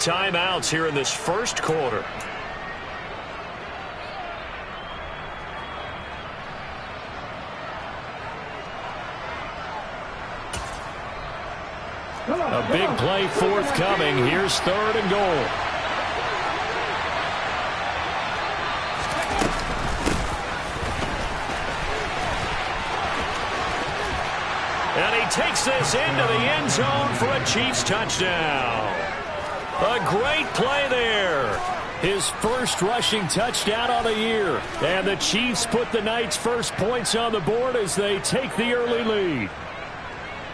Timeouts here in this first quarter. A big play forthcoming. Here's 3rd and goal. And he takes this into the end zone for a Chiefs touchdown. A great play there. His first rushing touchdown on the year. And the Chiefs put the night's first points on the board as they take the early lead.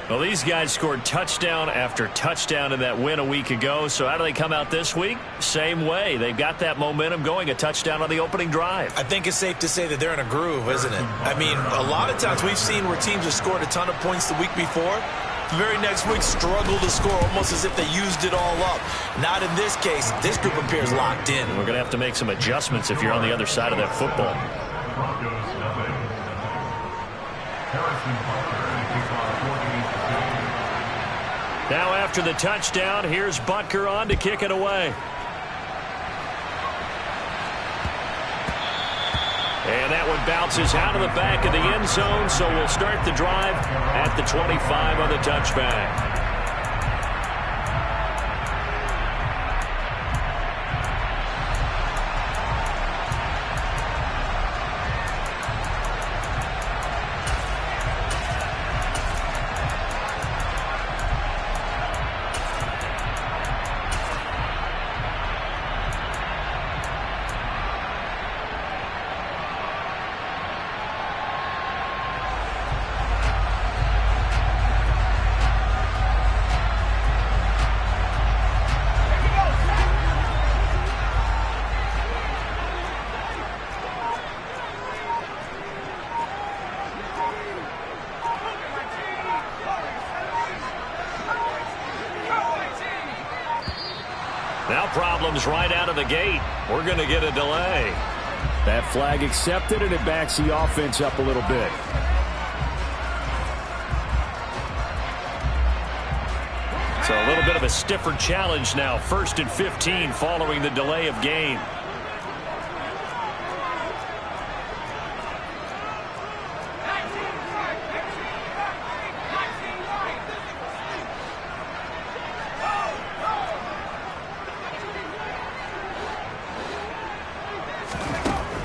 Well, these guys scored touchdown after touchdown in that win a week ago. So how do they come out this week? Same way. They've got that momentum going, a touchdown on the opening drive. I think it's safe to say that they're in a groove, isn't it? I mean, a lot of times we've seen where teams have scored a ton of points the week before. The very next week struggle to score almost as if they used it all up. Not in this case. This group appears locked in. We're going to have to make some adjustments if you're on the other side of that football. Now after the touchdown, here's Butker on to kick it away. And that one bounces out of the back of the end zone, so we'll start the drive at the 25 on the touchback. Now problems right out of the gate. We're going to get a delay. That flag accepted, and it backs the offense up a little bit. So a little bit of a stiffer challenge now. 1st and 15 following the delay of game.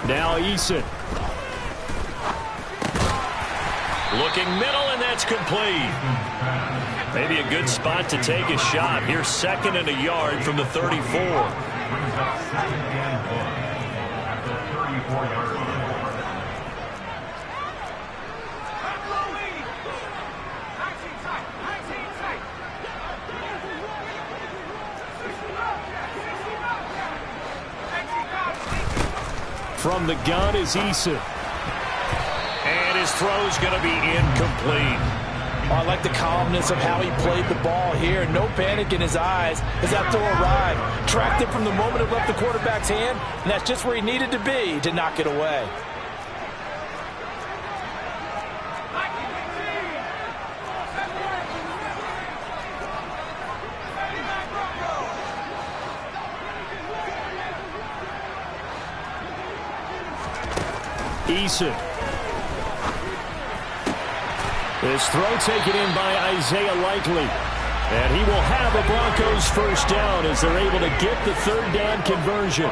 Now Eason. Looking middle, and that's complete. Maybe a good spot to take a shot. Here's 2nd and a yard from the 34. From the gun is Eason. And his throw's going to be incomplete. Oh, I like the calmness of how he played the ball here. No panic in his eyes as that throw arrived. Tracked it from the moment it left the quarterback's hand, and that's just where he needed to be to knock it away. Eason. This throw taken in by Isaiah Likely. And he will have a Broncos first down as they're able to get the 3rd down conversion.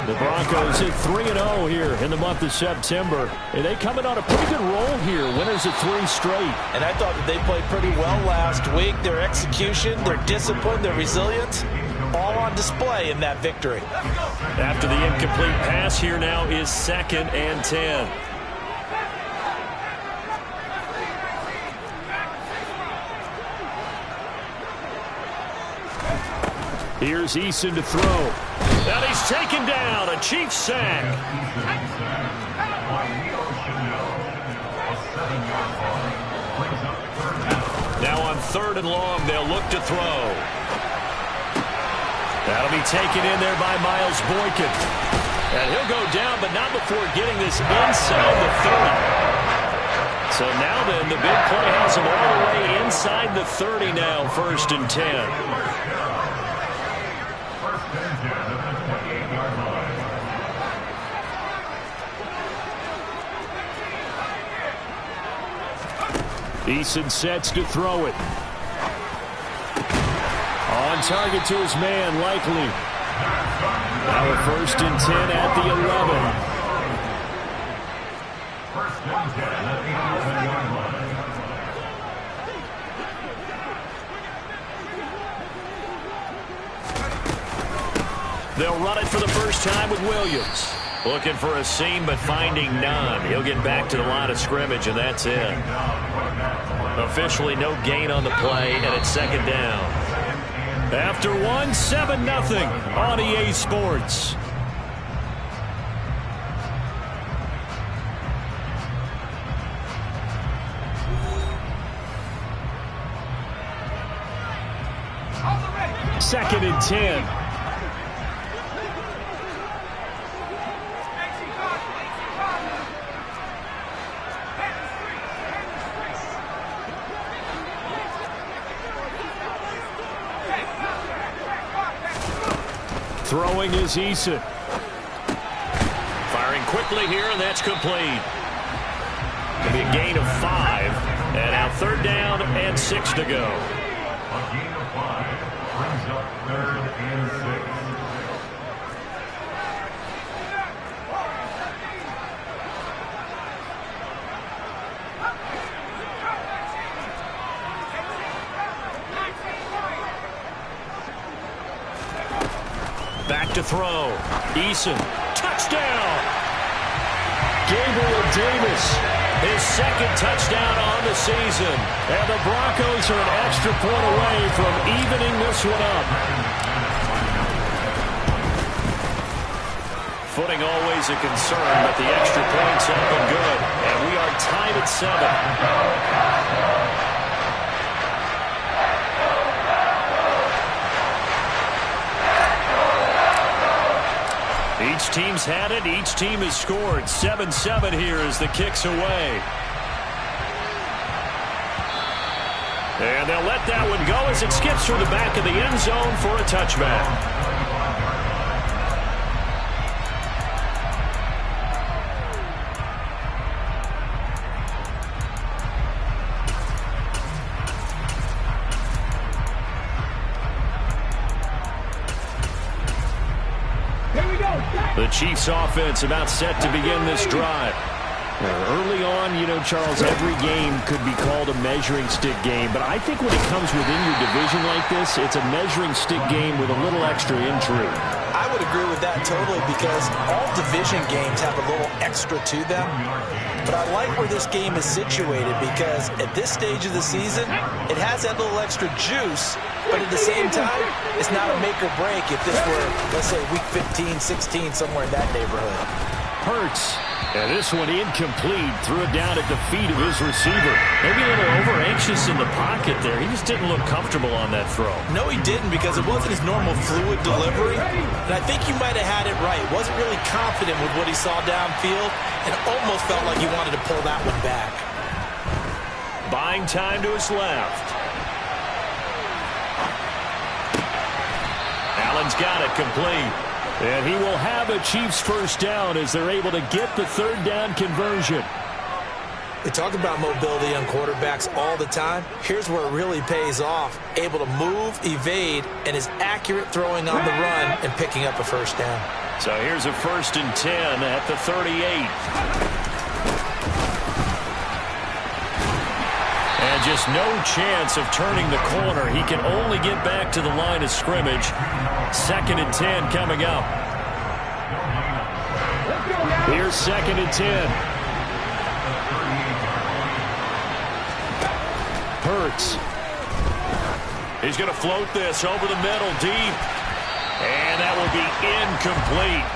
The Broncos hit 3-0 here in the month of September. And they come in on a pretty good roll here. Winners of 3 straight. And I thought that they played pretty well last week. Their execution, their discipline, their resilience, all on display in that victory. After the incomplete pass, here now is 2nd and 10. Here's Eason to throw. And he's taken down. A Chiefs sack. Now on 3rd and long, they'll look to throw. That'll be taken in there by Miles Boykin. And he'll go down, but not before getting this inside the 30. So now then, the big play has him all the way inside the 30 now, 1st and 10. Eason sets to throw it. On target to his man, Likely. Now a 1st and 10 at the 11. They'll run it for the first time with Williams. Looking for a seam, but finding none. He'll get back to the line of scrimmage, and that's it. Officially no gain on the play, and it's 2nd down. After one, 7-0 on EA Sports. Second and 10. Throwing is Eason. Firing quickly here, and that's complete. It'll be a gain of 5. And now 3rd down and 6 to go. A gain of 5 brings up 3rd and 6. Back to throw. Eason. Touchdown! Gabriel Davis. His 2nd touchdown on the season. And the Broncos are an extra point away from evening this one up. Footing always a concern, but the extra point's up and good. And we are tied at 7. Each team's had it. Each team has scored. 7-7 here as the kick's away. And they'll let that one go as it skips through the back of the end zone for a touchback. The Chiefs offense about set to begin this drive. Early on, you know, Charles, every game could be called a measuring stick game, but I think when it comes within your division like this, it's a measuring stick game with a little extra intrigue. I would agree with that totally because all division games have a little extra to them. But I like where this game is situated because at this stage of the season, it has that little extra juice, but at the same time, it's not a make or break if this were, let's say, week 15, 16, somewhere in that neighborhood. Hurts. And this one incomplete. Threw it down at the feet of his receiver. Maybe a little over-anxious in the pocket there. He just didn't look comfortable on that throw. No, he didn't because it wasn't his normal fluid delivery. And I think you might have had it right. Wasn't really confident with what he saw downfield and almost felt like he wanted to pull that one back. Buying time to his left. Allen's got it complete. And he will have a Chiefs first down as they're able to get the 3rd down conversion. We talk about mobility on quarterbacks all the time. Here's where it really pays off. Able to move, evade, and is accurate throwing on the run and picking up a first down. So here's a 1st and 10 at the 38. And just no chance of turning the corner. He can only get back to the line of scrimmage. 2nd and 10 coming up. Here's 2nd and 10. Hurts. He's going to float this over the middle deep. And that will be incomplete.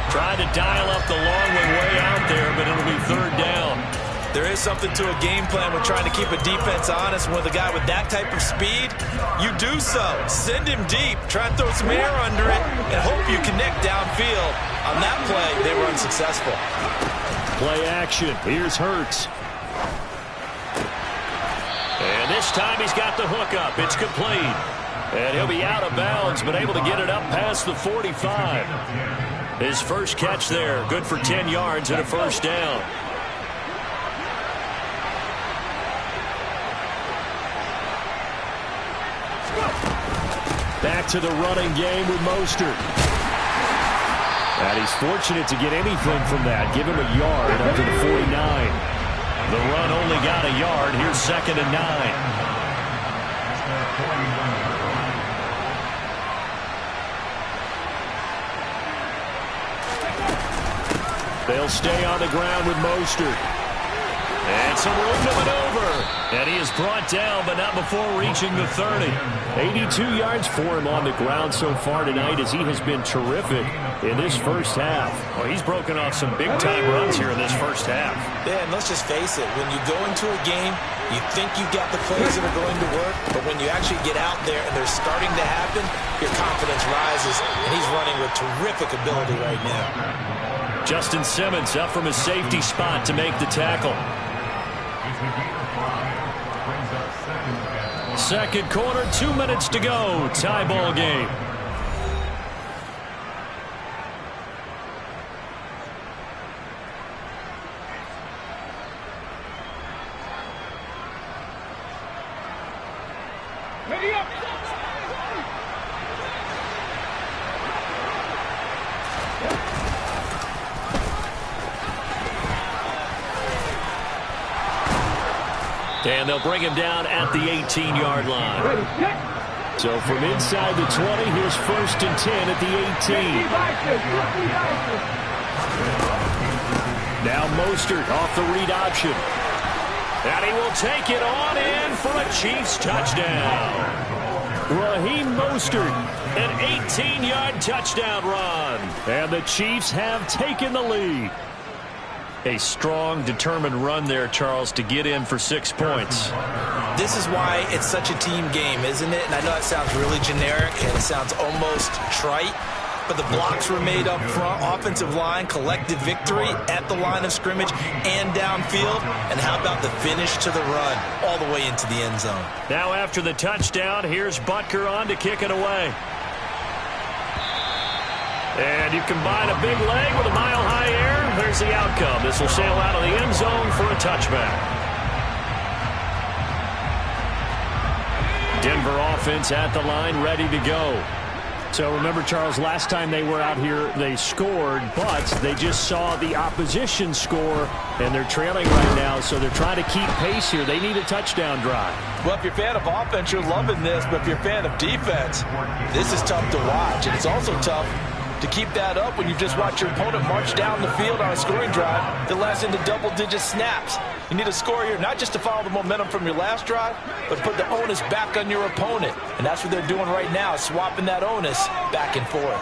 Trying to dial up the long way out there, but it'll be 3rd down. There is something to a game plan with trying to keep a defense honest. With a guy with that type of speed, you do so. Send him deep. Try to throw some air under it and hope you connect downfield. On that play, they were unsuccessful. Play action. Here's Hurts. And this time he's got the hook up. It's complete. And he'll be out of bounds, but able to get it up past the 45. His first catch there, good for 10 yards and a first down. Back to the running game with Mostert. And he's fortunate to get anything from that. Give him a yard up to the 49. The run only got a yard. Here's 2nd and 9. They'll stay on the ground with Mostert. And some room to maneuver. And he is brought down, but not before reaching the 30. 82 yards for him on the ground so far tonight, as he has been terrific in this first half. Well, he's broken off some big-time runs here in this first half. Yeah, and let's just face it. When you go into a game, you think you've got the plays that are going to work, but when you actually get out there and they're starting to happen, your confidence rises, and he's running with terrific ability right now. Justin Simmons up from his safety spot to make the tackle. Second quarter, 2 minutes to go. Tie ball game. And they'll bring him down at the 18-yard line. So from inside the 20, here's 1st and 10 at the 18. Now Mostert off the read option. And he will take it on in for a Chiefs touchdown. Raheem Mostert, an 18-yard touchdown run. And the Chiefs have taken the lead. A strong, determined run there, Charles, to get in for 6 points. This is why it's such a team game, isn't it? And I know that sounds really generic and it sounds almost trite, but the blocks were made up front, offensive line, collective victory at the line of scrimmage and downfield. And how about the finish to the run all the way into the end zone? Now after the touchdown, here's Butker on to kick it away. And you combine a big leg with a mile-high air. There's the outcome. This will sail out of the end zone for a touchback. Denver offense at the line, ready to go. So remember, Charles, last time they were out here, they scored, but they just saw the opposition score, and they're trailing right now, so they're trying to keep pace here. They need a touchdown drive. Well, if you're a fan of offense, you're loving this, but if you're a fan of defense, this is tough to watch, and it's also tough to keep that up when you just watch your opponent march down the field on a scoring drive that lasts into double-digit snaps. You need a score here, not just to follow the momentum from your last drive, but put the onus back on your opponent. And that's what they're doing right now, swapping that onus back and forth.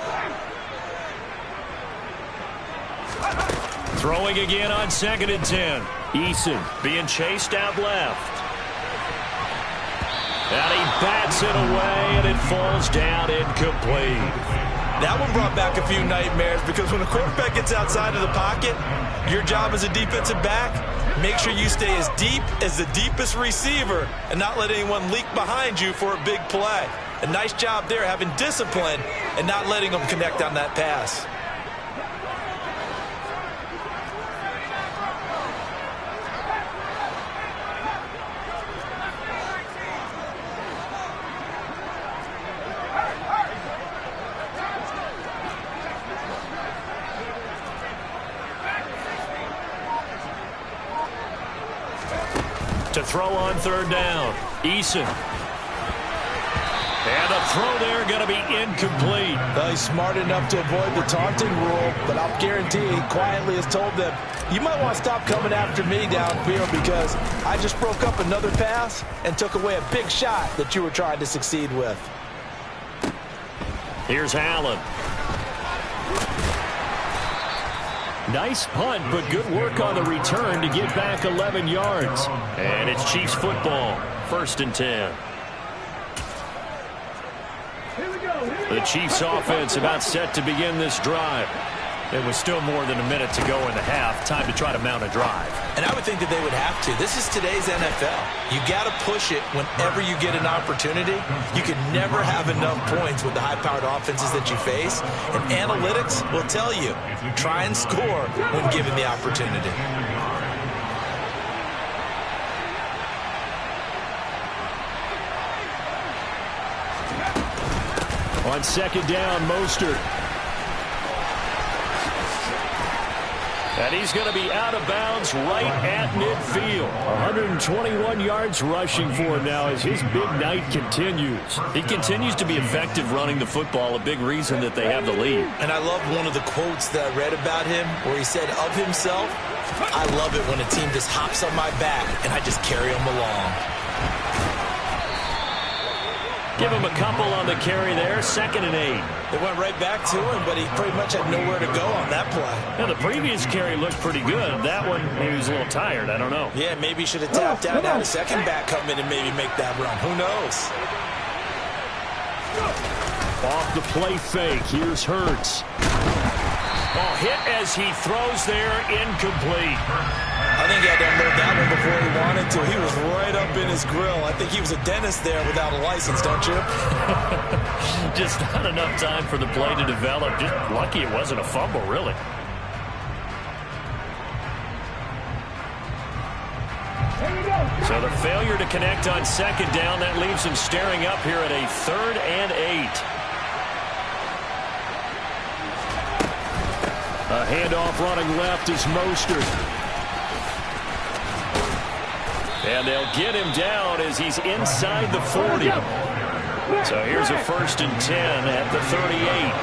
Throwing again on 2nd and 10. Eason being chased out left. And he bats it away, and it falls down incomplete. That one brought back a few nightmares, because when a quarterback gets outside of the pocket, your job as a defensive back, make sure you stay as deep as the deepest receiver and not let anyone leak behind you for a big play. A nice job there, having discipline and not letting them connect on that pass. To throw on 3rd down. Eason. And the throw there going to be incomplete. Well, he's smart enough to avoid the taunting rule, but I'll guarantee he quietly has told them, you might want to stop coming after me downfield, because I just broke up another pass and took away a big shot that you were trying to succeed with. Here's Allen. Nice punt, but good work on the return to get back 11 yards. And it's Chiefs football, 1st and 10. The Chiefs offense about set to begin this drive. It was still more than a minute to go in the half. Time to try to mount a drive. And I would think that they would have to. This is today's NFL. You got to push it whenever you get an opportunity. You can never have enough points with the high-powered offenses that you face. And analytics will tell you, try and score when given the opportunity. On second down, Mostert. And he's going to be out of bounds right at midfield. 121 yards rushing for him now as his big night continues. He continues to be effective running the football, a big reason that they have the lead. And I love one of the quotes that I read about him where he said of himself, "I love it when a team just hops on my back and I just carry them along." Give him a couple on the carry there, 2nd and 8. They went right back to him, but he pretty much had nowhere to go on that play. Now, the previous carry looked pretty good. That one, maybe he was a little tired. I don't know. Yeah, maybe he should have tapped out, had a second back come in and maybe make that run. Who knows? Off the play fake. Here's Hurts. Oh, hit as he throws there, incomplete. I think he had to unload that one before he wanted to. He was right up in his grill. I think he was a dentist there without a license, don't you? Just not enough time for the play to develop. Just lucky it wasn't a fumble, really. So the failure to connect on second down, that leaves him staring up here at a 3rd and 8. A handoff running left is Mostert. And they'll get him down as he's inside the 40. So here's a 1st and 10 at the 38.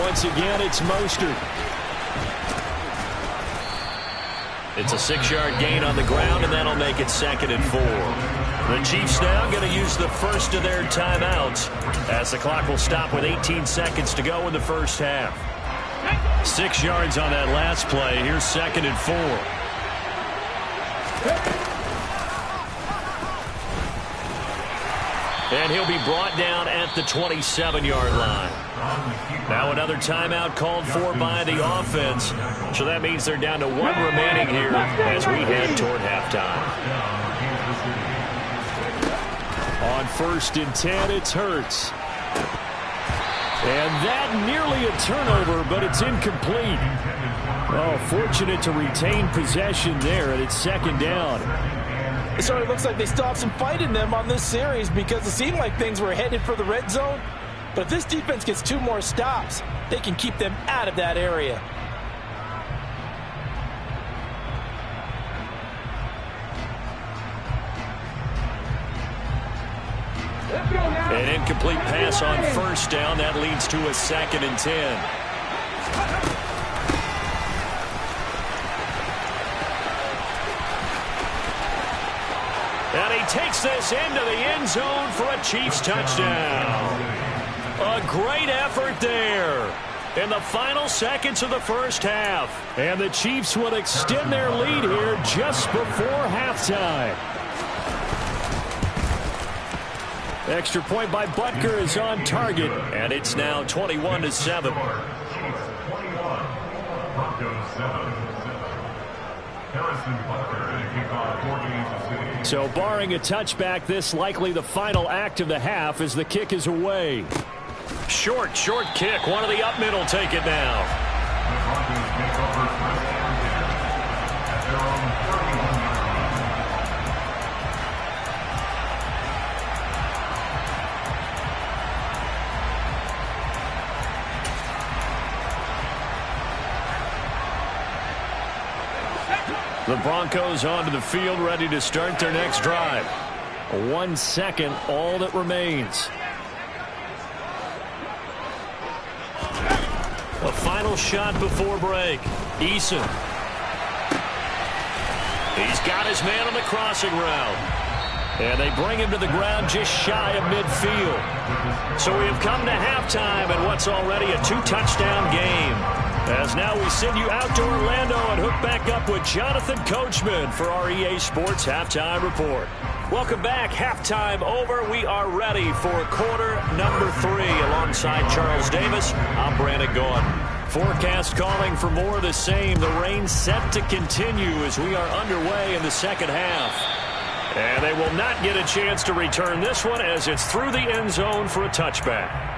Once again, it's Mostert. It's a 6-yard gain on the ground, and that'll make it 2nd and 4. The Chiefs now going to use the first of their timeouts as the clock will stop with 18 seconds to go in the first half. 6 yards on that last play. Here's 2nd and 4. And he'll be brought down at the 27-yard line. Now another timeout called for by the offense. So that means they're down to 1 remaining here as we head toward halftime. On 1st and 10, it's Hurts. And that nearly a turnover, but it's incomplete. Oh, fortunate to retain possession there, and it's 2nd down. It sort of looks like they still have some fight in them on this series because it seemed like things were headed for the red zone. But if this defense gets 2 more stops, they can keep them out of that area. An incomplete pass on 1st down. That leads to a 2nd and 10. And he takes this into the end zone for a Chiefs touchdown. A great effort there in the final seconds of the first half. And the Chiefs will extend their lead here just before halftime. Extra point by Butker is on target, and it's now 21-7. So barring a touchback, this likely the final act of the half as the kick is away. Short kick. One of the up middle take it now. The Broncos onto the field, ready to start their next drive. 1 second, all that remains. A final shot before break. Eason. He's got his man on the crossing route. And they bring him to the ground just shy of midfield. So we have come to halftime in what's already a 2-touchdown game. As now we send you out to Orlando and hook back up with Jonathan Coachman for our EA Sports Halftime Report. Welcome back. Halftime over. We are ready for quarter number 3. Alongside Charles Davis, I'm Brandon Gaudin. Forecast calling for more of the same. The rain set to continue as we are underway in the second half. And they will not get a chance to return this one as it's through the end zone for a touchback.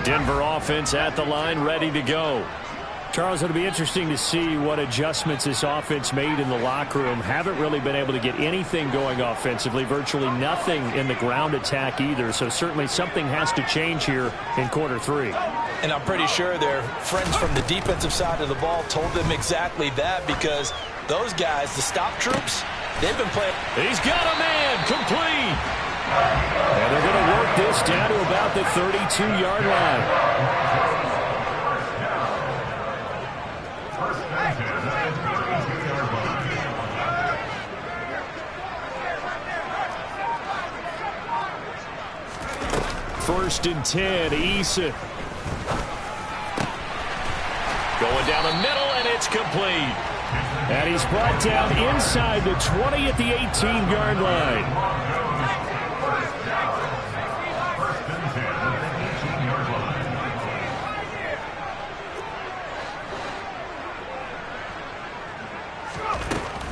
Denver offense at the line, ready to go. Charles, it'll be interesting to see what adjustments this offense made in the locker room. Haven't really been able to get anything going offensively, virtually nothing in the ground attack either. So certainly something has to change here in quarter 3. And I'm pretty sure their friends from the defensive side of the ball told them exactly that, because those guys, the stop troops, they've been playing. He's got a man, complete. And they're going to work this down to about the 32-yard line. First and 10, Issa. Going down the middle, and it's complete. And he's brought down inside the 20 at the 18-yard line.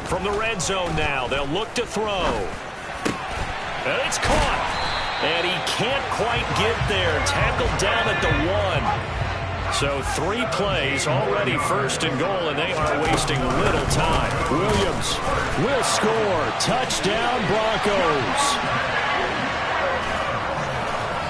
From the red zone now, they'll look to throw. And it's caught. And he can't quite get there. Tackled down at the 1. So 3 plays, already first and goal, and they are wasting little time. Williams will score. Touchdown, Broncos.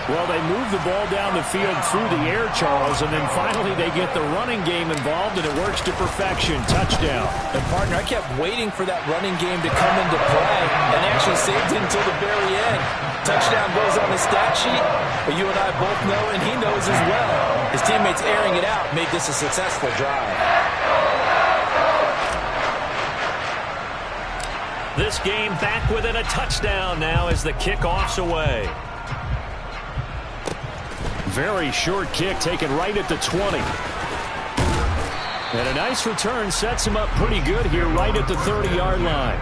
Well, they move the ball down the field through the air, Charles, and then finally they get the running game involved, and it works to perfection. Touchdown. And, partner, I kept waiting for that running game to come into play and actually saved it until the very end. Touchdown goes on the stat sheet, but you and I both know, and he knows as well, his teammates airing it out made this a successful drive. This game back within a touchdown now as the kickoff's away. Very short kick taken right at the 20. And a nice return sets him up pretty good here right at the 30-yard line.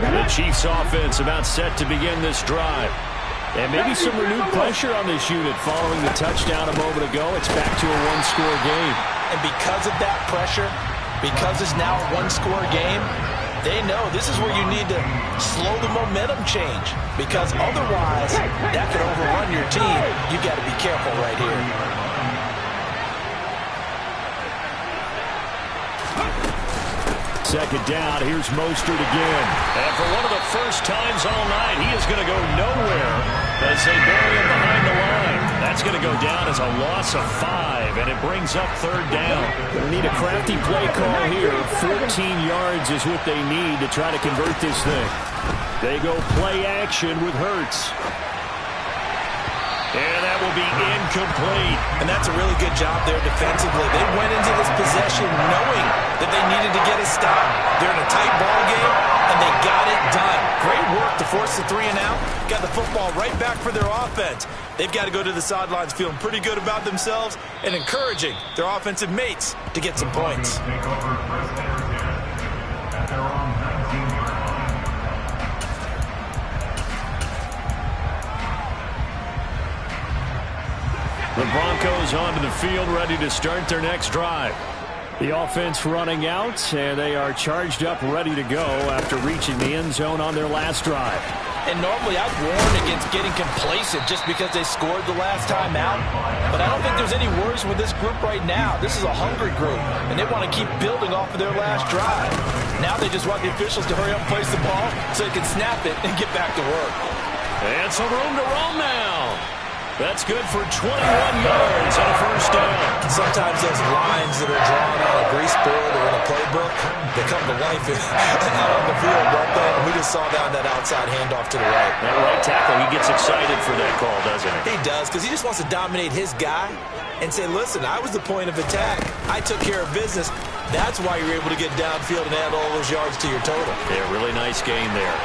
And the Chiefs offense about set to begin this drive. And maybe some renewed pressure on this unit following the touchdown a moment ago. It's back to a one-score game. And because of that pressure, because it's now a one-score game, they know this is where you need to slow the momentum change, because otherwise that could overrun your team. You got to be careful right here. Second down, here's Mostert again. And for one of the first times all night, he is going to go nowhere as they bury him behind the line. That's going to go down as a loss of 5, and it brings up third down. Going to need a crafty play call here. 14 yards is what they need to try to convert this thing. They go play action with Hurts. And that will be incomplete. And that's a really good job there defensively. They went into this possession knowing that they needed to get a stop. They're in a tight ball game, and they got it done. Great work to force the 3 and out. Got the football right back for their offense. They've got to go to the sidelines feeling pretty good about themselves and encouraging their offensive mates to get some points. The Broncos onto the field, ready to start their next drive. The offense running out, and they are charged up, ready to go after reaching the end zone on their last drive. And normally I'd warn against getting complacent just because they scored the last time out. But I don't think there's any worries with this group right now. This is a hungry group, and they want to keep building off of their last drive. Now they just want the officials to hurry up and place the ball so they can snap it and get back to work. And some room to roam now. That's good for 21 yards and a first down. Sometimes those lines that are drawn on a grease board or in a playbook, they come to life out on the field, don't they? We just saw down that outside handoff to the right. That right tackle, he gets excited for that call, doesn't he? He does, because he just wants to dominate his guy and say, listen, I was the point of attack. I took care of business. That's why you're able to get downfield and add all those yards to your total. Yeah, really nice game there.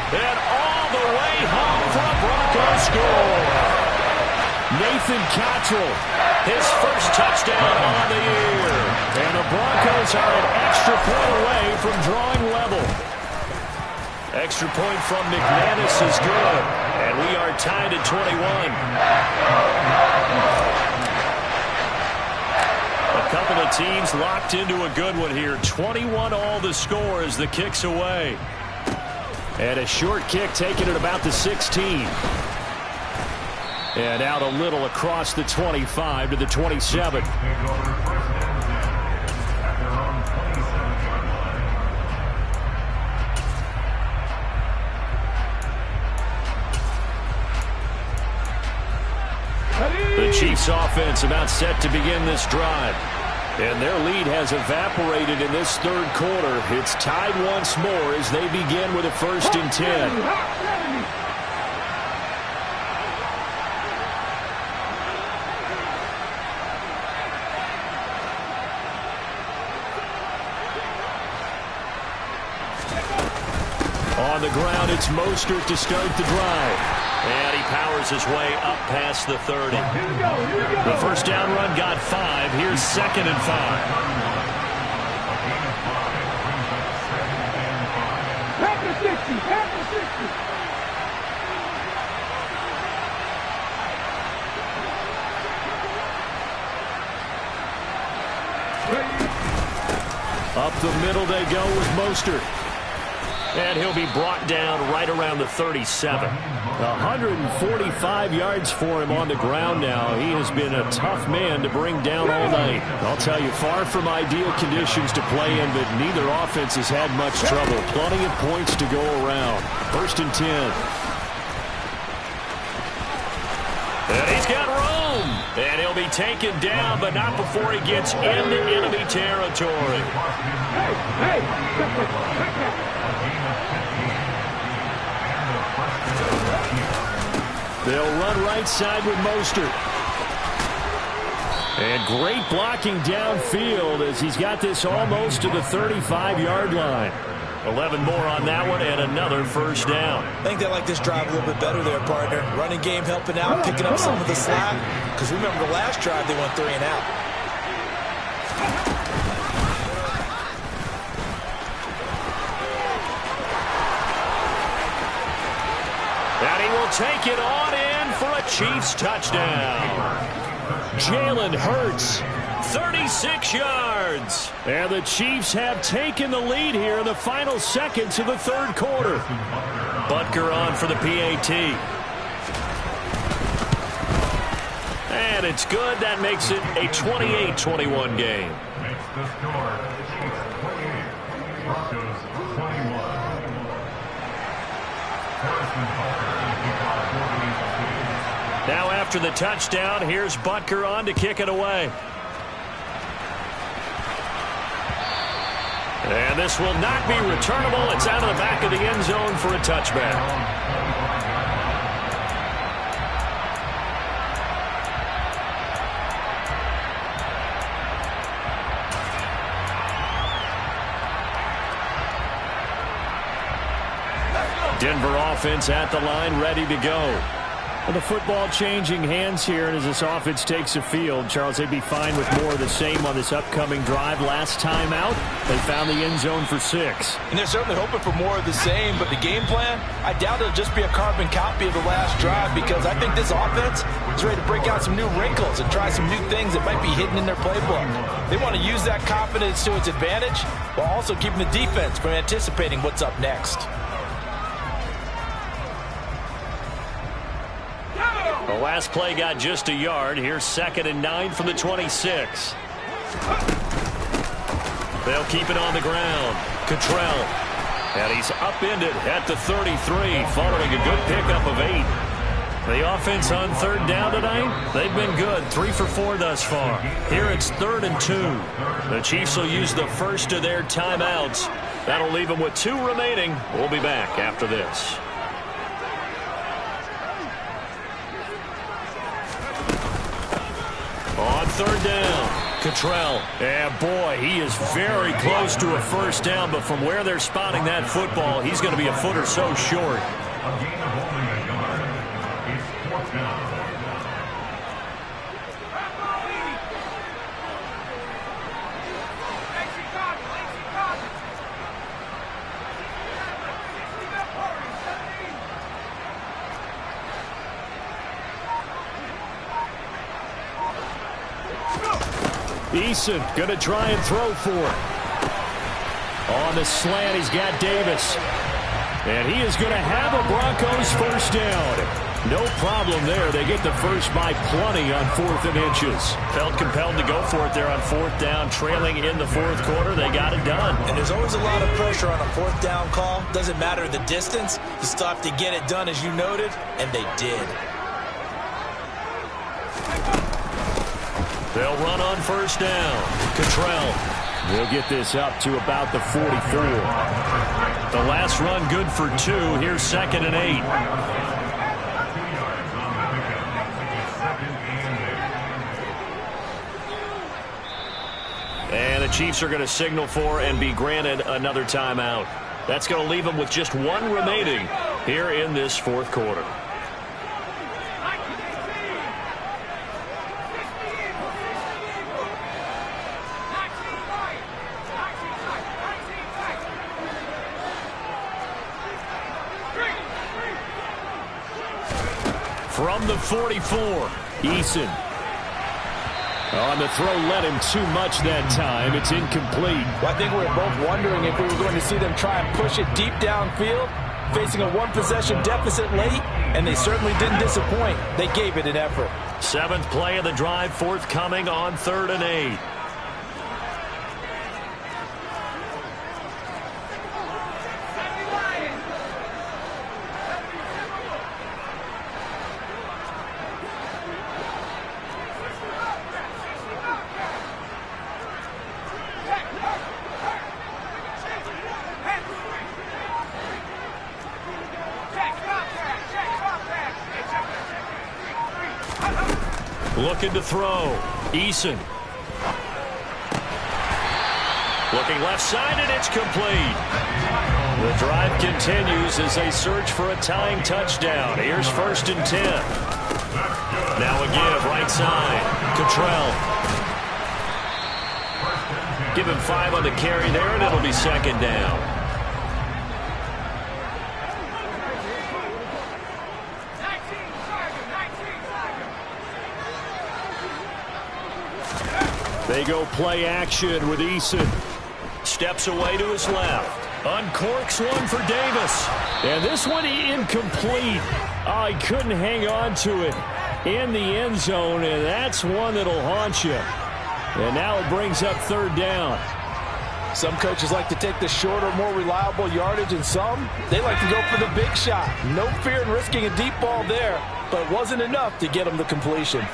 And all the way home for a Broncos score. Nathan Cottrell, his first touchdown on the year. And the Broncos are an extra point away from drawing level. Extra point from McManus is good. And we are tied at 21. A couple of teams locked into a good one here. 21 all the score as the kick's away. And a short kick taken at about the 16. And out a little across the 25 to the 27. The Chiefs offense about set to begin this drive. And their lead has evaporated in this third quarter. It's tied once more as they begin with a 1st and 10. On the ground, it's Mostert to start the drive. And he powers his way up past the 30. The first down run got 5. Here's 2nd and 5. Up the middle they go with Mostert. And he'll be brought down right around the 37. 145 yards for him on the ground now. He has been a tough man to bring down all night. I'll tell you, far from ideal conditions to play in, but neither offense has had much trouble. Plenty of points to go around. 1st and 10. And he's got room. And he'll be taken down, but not before he gets into enemy territory. They'll run right side with Mostert. And great blocking downfield as he's got this almost to the 35-yard line. 11 more on that one and another first down. I think they like this drive a little bit better there, partner. Running game helping out, picking up some of the slack. Because remember the last drive, they went 3 and out. And he will take it on in for a Chiefs touchdown. Jalen Hurts, 36 yards. And the Chiefs have taken the lead here in the final seconds of the third quarter. Butker on for the PAT. And it's good. That makes it a 28-21 game. Makes the score Chiefs 28, Broncos 21. Now after the touchdown, here's Butker on to kick it away. And this will not be returnable. It's out of the back of the end zone for a touchback. Denver offense at the line, ready to go. Well, the football changing hands here, and as this offense takes the field, Charles, they'd be fine with more of the same on this upcoming drive. Last time out, they found the end zone for 6. And they're certainly hoping for more of the same, but the game plan, I doubt it'll just be a carbon copy of the last drive, because I think this offense is ready to break out some new wrinkles and try some new things that might be hidden in their playbook. They want to use that confidence to its advantage while also keeping the defense from anticipating what's up next. The last play got just a yard. Here's 2nd and 9 from the 26. They'll keep it on the ground. Cottrell. And he's upended at the 33 following a good pickup of 8. The offense on third down tonight, they've been good. 3 for 4 thus far. Here it's 3rd and 2. The Chiefs will use the first of their timeouts. That'll leave them with 2 remaining. We'll be back after this. On third down, Cottrell. And boy, he is very close to a first down, but from where they're spotting that football, he's going to be a foot or so short. A gain of only a yard. It's 4th down. Eason going to try and throw for it. On the slant, he's got Davis. And he is going to have a Broncos first down. No problem there. They get the first by plenty on 4th and inches. Felt compelled to go for it there on 4th down, trailing in the 4th quarter. They got it done. And there's always a lot of pressure on a 4th down call. Doesn't matter the distance. You still have to get it done, as you noted, and they did. They'll run on first down. Cottrell will get this up to about the 44. The last run good for 2. Here's 2nd and 8. And the Chiefs are going to signal for and be granted another timeout. That's going to leave them with just 1 remaining here in this 4th quarter. From the 44, Eason. On the throw, led him too much that time. It's incomplete. Well, I think we were both wondering if we were going to see them try and push it deep downfield, facing a 1-possession deficit late, and they certainly didn't disappoint. They gave it an effort. 7th play of the drive, forthcoming on 3rd and 8. Looking to throw. Eason. Looking left side, and it's complete. The drive continues as they search for a tying touchdown. Here's 1st and 10. Now a give, right side. Cottrell. Give him 5 on the carry there, and it'll be 2nd down. They go play action with Eason. Steps away to his left. Uncorks one for Davis. And this one incomplete. Oh, he couldn't hang on to it in the end zone, and that's one that'll haunt you. And now it brings up 3rd down. Some coaches like to take the shorter, more reliable yardage, and some, they like to go for the big shot. No fear in risking a deep ball there, but it wasn't enough to get them the completion.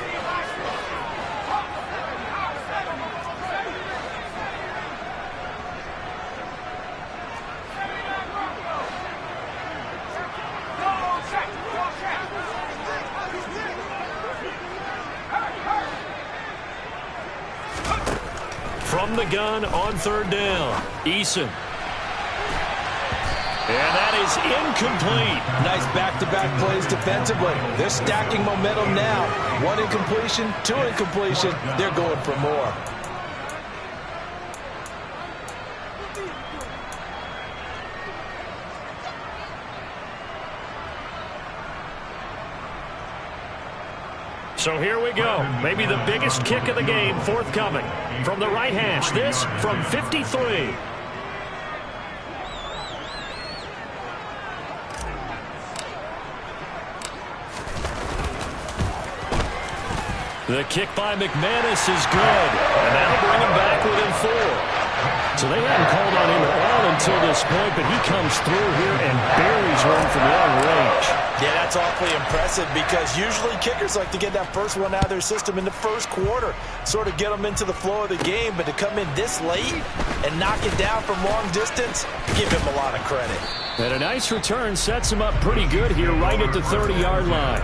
From the gun on 3rd down, Eason. And that is incomplete. Nice back-to-back plays defensively. They're stacking momentum now. 1 incompletion, 2 incompletion. They're going for more. So here we go. Maybe the biggest kick of the game forthcoming. From the right hash, this from 53. The kick by McManus is good. And that'll bring him back within 4. So they hadn't called on him at all until this point, but he comes through here and buries one from long range. Yeah, that's awfully impressive because usually kickers like to get that first one out of their system in the first quarter, sort of get them into the flow of the game, but to come in this late and knock it down from long distance, give him a lot of credit. And a nice return sets him up pretty good here right at the 30-yard line.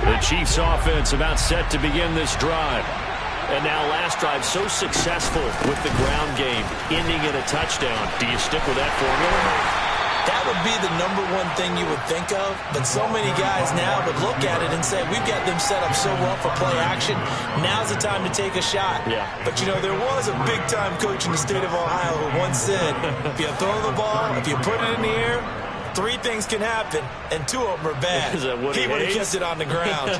The Chiefs offense about set to begin this drive. And now last drive so successful with the ground game, ending in a touchdown. Do you stick with that formula? That would be the number one thing you would think of, but so many guys now would look at it and say, we've got them set up so well for play action. Now's the time to take a shot. Yeah. But, you know, there was a big-time coach in the state of Ohio who once said, if you throw the ball, if you put it in the air, 3 things can happen, and 2 of them are bad. He would have kept it on the ground.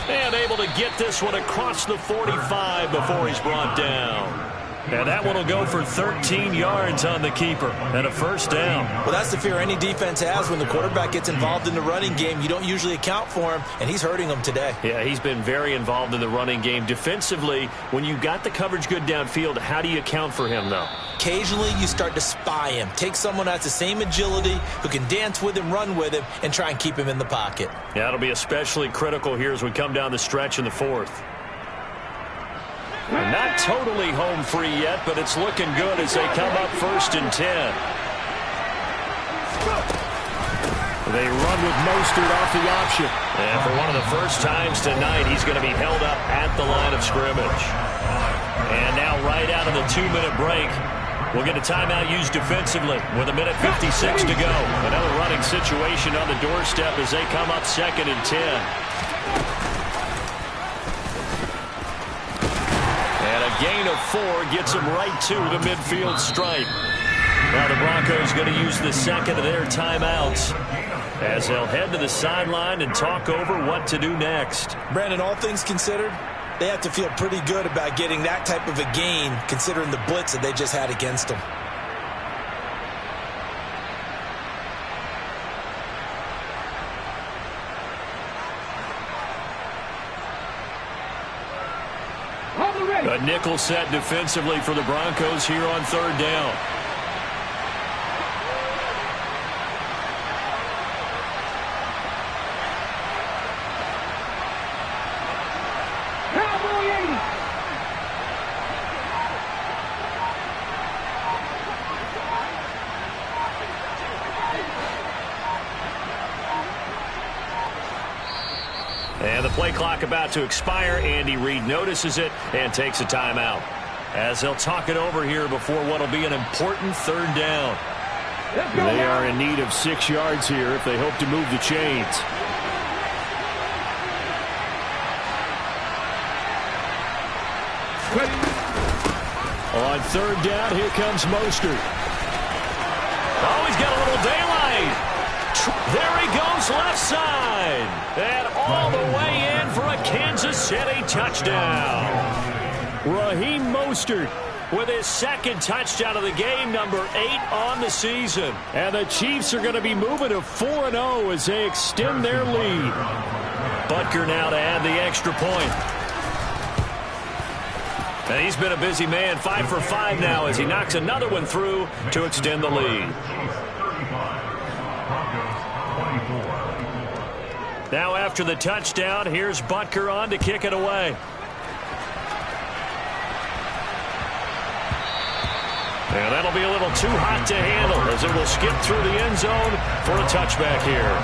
And able to get this one across the 45 before he's brought down. And that one will go for 13 yards on the keeper and a first down. Well, that's the fear any defense has when the quarterback gets involved in the running game. You don't usually account for him, and he's hurting them today. Yeah, he's been very involved in the running game. Defensively, when you got the coverage good downfield, how do you account for him, though? Occasionally, you start to spy him. Take someone that's the same agility, who can dance with him, run with him, and try and keep him in the pocket. Yeah, that'll be especially critical here as we come down the stretch in the 4th. Not totally home free yet, but it's looking good as they come up 1st and 10. They run with Mostert off the option. And for one of the first times tonight, he's going to be held up at the line of scrimmage. And now right out of the 2-minute break, we'll get a timeout used defensively with 1:56 to go. Another running situation on the doorstep as they come up 2nd and 10. Gain of 4 gets him right to the midfield stripe. Now the Broncos going to use the second of their timeouts as they'll head to the sideline and talk over what to do next. Brandon, all things considered, they have to feel pretty good about getting that type of a gain considering the blitz that they just had against them. A nickel set defensively for the Broncos here on 3rd down. And the play clock about to expire. Andy Reid notices it and takes a timeout as they'll talk it over here before what will be an important 3rd down. They are in need of 6 yards here if they hope to move the chains. On 3rd down, here comes Mostert. Oh, he's got a little daylight. There he goes, left side. And all the way in for a Kansas City touchdown. Raheem Mostert with his 2nd touchdown of the game, number 8 on the season. And the Chiefs are going to be moving to 4-0 as they extend their lead. Butker now to add the extra point. And he's been a busy man, 5 for 5 now as he knocks another one through to extend the lead. Now after the touchdown, here's Butker on to kick it away. And that'll be a little too hot to handle as it will skip through the end zone for a touchback here.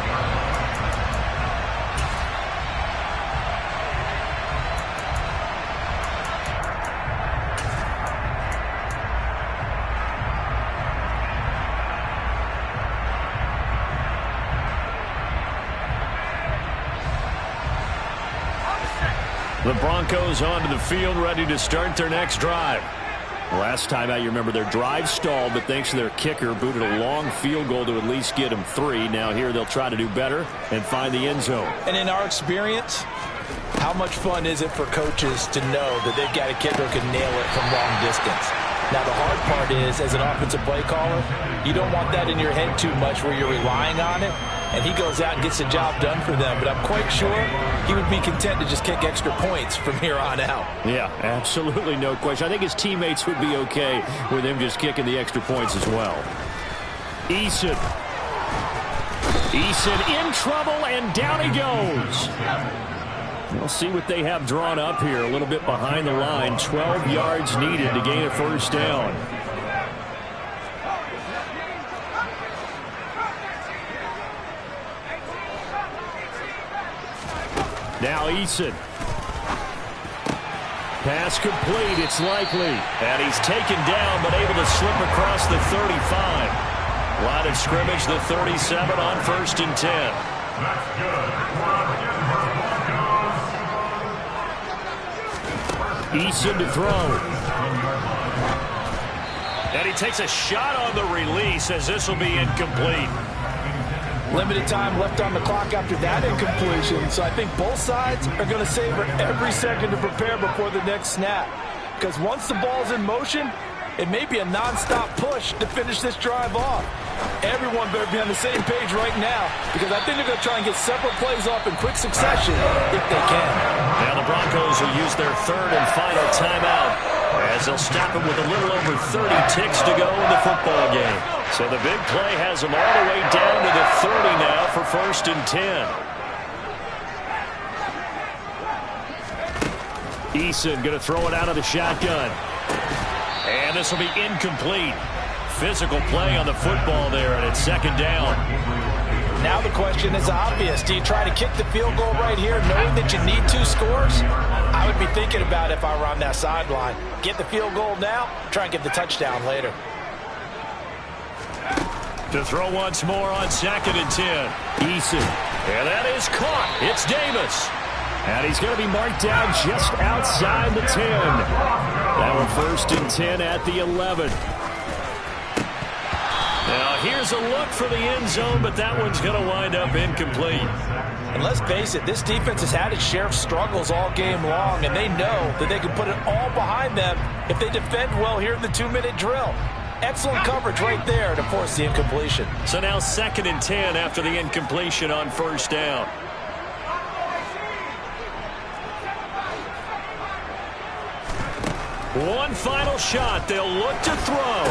The Broncos onto the field, ready to start their next drive. Last time out, you remember their drive stalled, but thanks to their kicker, booted a long field goal to at least get them 3. Now here they'll try to do better and find the end zone. And in our experience, how much fun is it for coaches to know that they've got a kicker who can nail it from long distance? Now, the hard part is, as an offensive play caller, you don't want that in your head too much where you're relying on it, and he goes out and gets the job done for them. But I'm quite sure he would be content to just kick extra points from here on out. Yeah, absolutely no question. I think his teammates would be okay with him just kicking the extra points as well. Eason in trouble, and down he goes. We'll see what they have drawn up here. A little bit behind the line. 12 yards needed to gain a first down. Now Eason. Pass complete. It's likely. And he's taken down, but able to slip across the 35. Line of scrimmage, the 37 on 1st and 10. That's good. Eason to throw. And he takes a shot on the release as this will be incomplete. Limited time left on the clock after that incompletion, so I think both sides are going to savor every second to prepare before the next snap. Because once the ball's in motion, it may be a nonstop push to finish this drive off. Everyone better be on the same page right now, because I think they're going to try and get several plays off in quick succession if they can. Now the Broncos will use their 3rd and final timeout as they'll stop it with a little over 30 ticks to go in the football game. So the big play has them all the way down to the 30 now for 1st and 10. Eason going to throw it out of the shotgun. And this will be incomplete. Physical play on the football there, and it's 2nd down. Now the question is obvious. Do you try to kick the field goal right here knowing that you need 2 scores? I would be thinking about it if I were on that sideline. Get the field goal now, try and get the touchdown later. To throw once more on 2nd and 10. Eason. And that is caught. It's Davis. And he's going to be marked down just outside the 10. That one 1st and 10 at the 11. Now here's a look for the end zone, but that one's going to wind up incomplete. And let's face it, this defense has had its share of struggles all game long, and they know that they can put it all behind them if they defend well here in the 2-minute drill. Excellent coverage right there to force the incompletion. So now 2nd and 10 after the incompletion on 1st down. One final shot. They'll look to throw.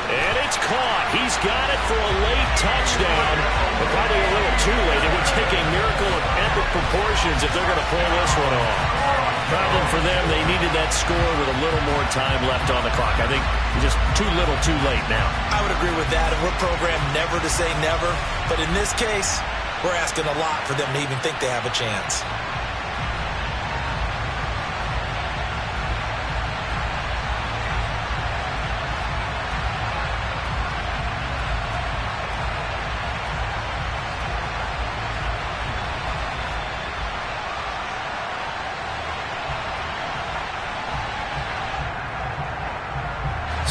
And it's caught. He's got it for a late touchdown. But probably a little too late. It would take a miracle of epic proportions if they're going to pull this one off. Problem for them, they needed that score with a little more time left on the clock. I think just too little too late now. I would agree with that, and we're programmed never to say never. But in this case, we're asking a lot for them to even think they have a chance.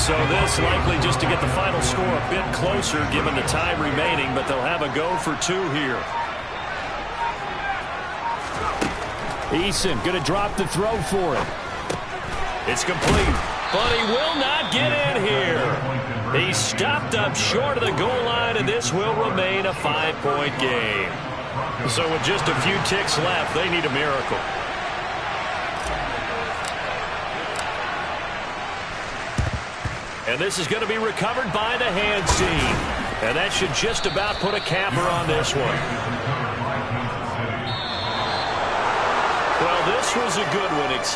So this likely just to get the final score a bit closer given the time remaining, but they'll have a go for 2 here. Eason going to drop the throw for it. It's complete, but he will not get in here. He's stopped up short of the goal line, and this will remain a 5-point game. So with just a few ticks left, they need a miracle. And this is going to be recovered by the hands team. And that should just about put a capper on this one. Well, this was a good one. Exciting.